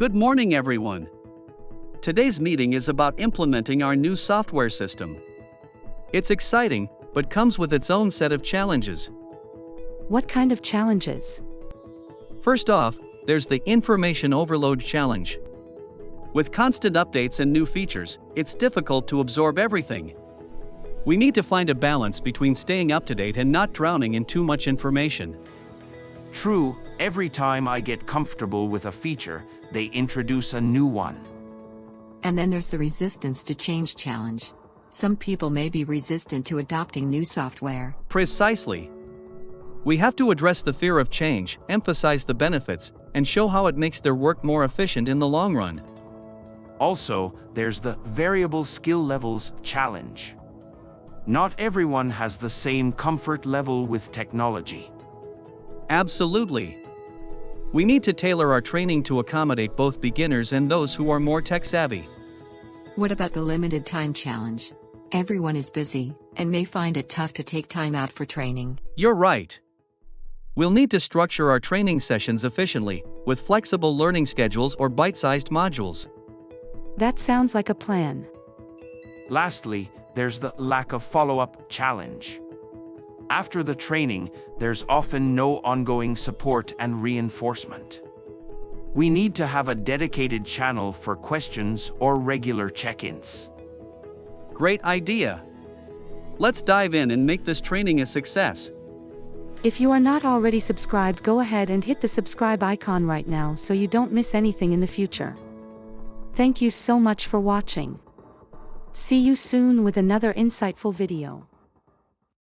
Good morning, everyone. Today's meeting is about implementing our new software system. It's exciting, but comes with its own set of challenges. What kind of challenges? First off, there's the information overload challenge. With constant updates and new features, it's difficult to absorb everything. We need to find a balance between staying up to date and not drowning in too much information. True, every time I get comfortable with a feature, they introduce a new one. And then there's the resistance to change challenge. Some people may be resistant to adopting new software. Precisely. We have to address the fear of change, emphasize the benefits, and show how it makes their work more efficient in the long run. Also, there's the variable skill levels challenge. Not everyone has the same comfort level with technology. Absolutely. We need to tailor our training to accommodate both beginners and those who are more tech-savvy. What about the limited time challenge? Everyone is busy, and may find it tough to take time out for training. You're right. We'll need to structure our training sessions efficiently, with flexible learning schedules or bite-sized modules. That sounds like a plan. Lastly, there's the lack of follow-up challenge. After the training, there's often no ongoing support and reinforcement. We need to have a dedicated channel for questions or regular check-ins. Great idea. Let's dive in and make this training a success. If you are not already subscribed, go ahead and hit the subscribe icon right now so you don't miss anything in the future. Thank you so much for watching. See you soon with another insightful video.